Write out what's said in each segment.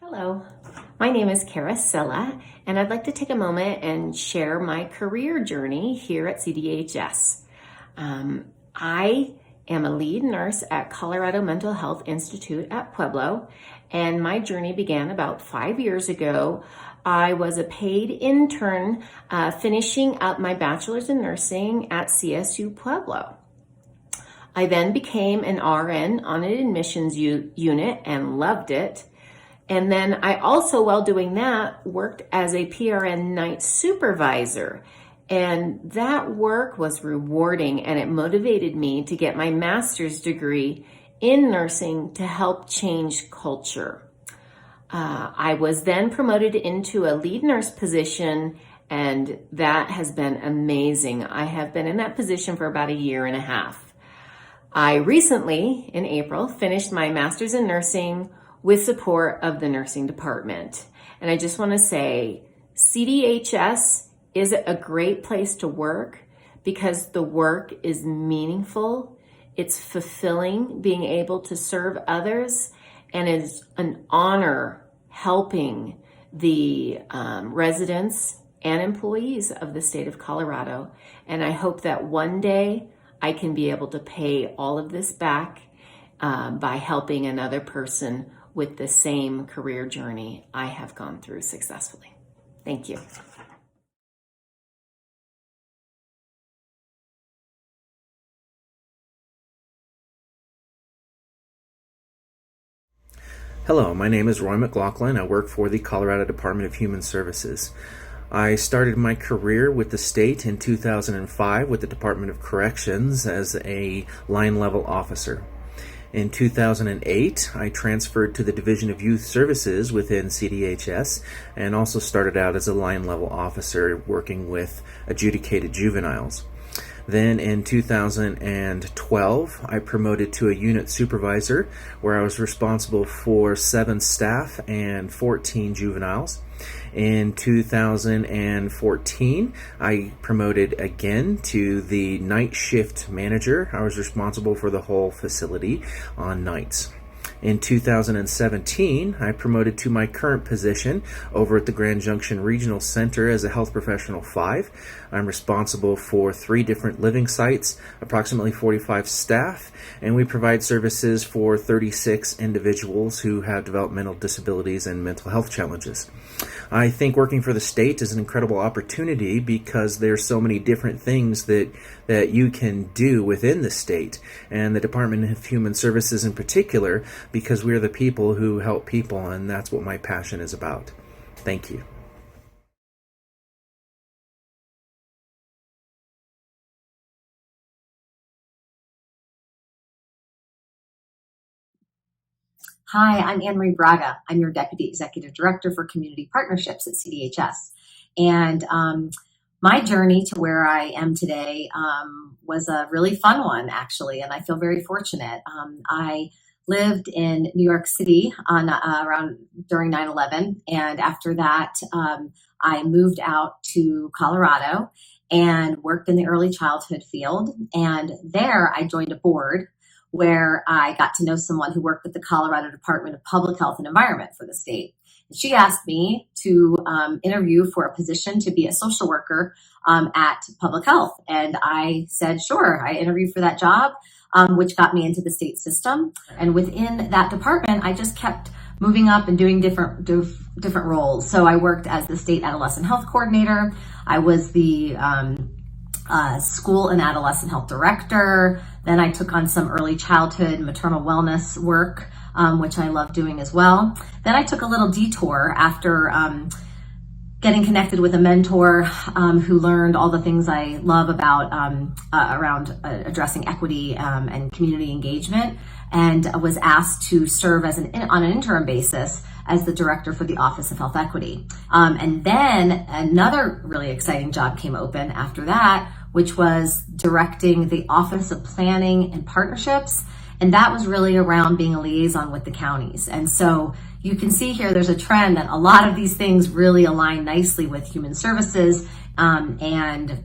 Hello, my name is Cara Silla, and I'd like to take a moment and share my career journey here at CDHS. I am a lead nurse at Colorado Mental Health Institute at Pueblo, and my journey began about 5 years ago. I was a paid intern finishing up my bachelor's in nursing at CSU Pueblo. I then became an RN on an admissions unit and loved it. And then I also, while doing that, worked as a PRN night supervisor. And that work was rewarding, and it motivated me to get my master's degree in nursing to help change culture. I was then promoted into a lead nurse position, and that has been amazing. I have been in that position for about 1.5 years. I recently, in April, finished my master's in nursing with support of the nursing department. And I just want to say, CDHS is a great place to work because the work is meaningful, it's fulfilling, being able to serve others, and it's an honor helping the residents and employees of the state of Colorado. And I hope that one day I can be able to pay all of this back by helping another person with the same career journey I have gone through successfully. Thank you. Hello, my name is Roy McGlochlin. I work for the Colorado Department of Human Services. I started my career with the state in 2005 with the Department of Corrections as a line level officer. In 2008, I transferred to the Division of Youth Services within CDHS and also started out as a line level officer working with adjudicated juveniles. Then in 2012, I promoted to a unit supervisor where I was responsible for 7 staff and 14 juveniles. In 2014, I promoted again to the night shift manager. I was responsible for the whole facility on nights. In 2017, I promoted to my current position over at the Grand Junction Regional Center as a Health Professional 5. I'm responsible for 3 different living sites, approximately 45 staff, and we provide services for 36 individuals who have developmental disabilities and mental health challenges. I think working for the state is an incredible opportunity because there's so many different things that you can do within the state, and the Department of Human Services in particular, because we're the people who help people, and that's what my passion is about. Thank you. Hi, I'm Anne-Marie Braga. I'm your Deputy Executive Director for Community Partnerships at CDHS. And my journey to where I am today was a really fun one, actually, and I feel very fortunate. I lived in New York City during 9/11, and after that, I moved out to Colorado and worked in the early childhood field. And there, I joined a board where I got to know someone who worked with the Colorado Department of Public Health and Environment for the state. And she asked me to interview for a position to be a social worker at Public Health. And I said, sure. I interviewed for that job, which got me into the state system. And within that department, I just kept moving up and doing different roles. So I worked as the state adolescent health coordinator. I was the school and adolescent health director. Then I took on some early childhood maternal wellness work, which I love doing as well. Then I took a little detour after getting connected with a mentor who learned all the things I love about around addressing equity and community engagement, and was asked to serve as on an interim basis as the director for the Office of Health Equity. And then another really exciting job came open after that, which was directing the Office of Planning and Partnerships. And that was really around being a liaison with the counties. And so you can see here, there's a trend that a lot of these things really align nicely with human services and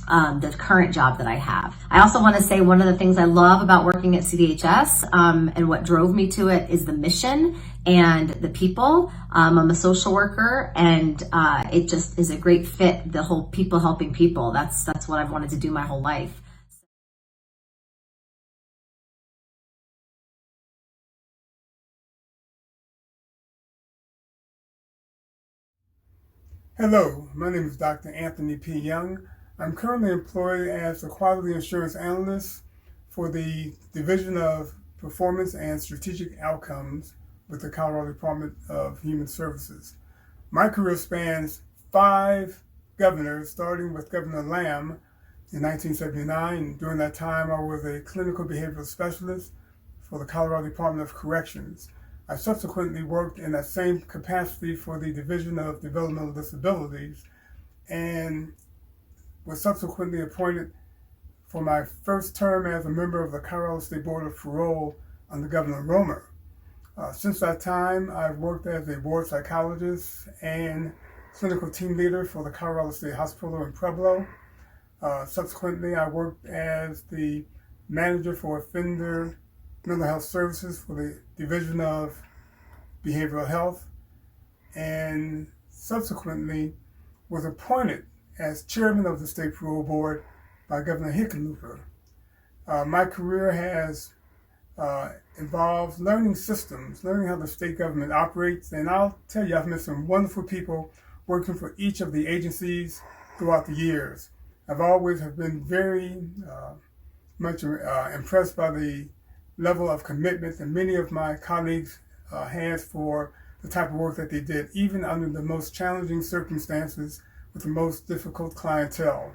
the current job that I have. I also want to say one of the things I love about working at CDHS and what drove me to it is the mission and the people. I'm a social worker, and it just is a great fit. The whole people helping people. That's what I've wanted to do my whole life. Hello, my name is Dr. Anthony P. Young. I'm currently employed as a quality assurance analyst for the Division of Performance and Strategic Outcomes with the Colorado Department of Human Services. My career spans 5 governors, starting with Governor Lamb in 1979. During that time, I was a clinical behavioral specialist for the Colorado Department of Corrections. I subsequently worked in that same capacity for the Division of Developmental Disabilities and was subsequently appointed for my first term as a member of the Colorado State Board of Parole under Governor Romer. Since that time, I've worked as a board psychologist and clinical team leader for the Colorado State Hospital in Pueblo. Subsequently, I worked as the manager for offender mental health services for the Division of Behavioral Health, and subsequently was appointed as chairman of the State Parole Board by Governor Hickenlooper. My career has involved learning systems, learning how the state government operates, and I'll tell you, I've met some wonderful people working for each of the agencies throughout the years. I've always have been very much impressed by the level of commitment that many of my colleagues has for the type of work that they did, even under the most challenging circumstances with the most difficult clientele.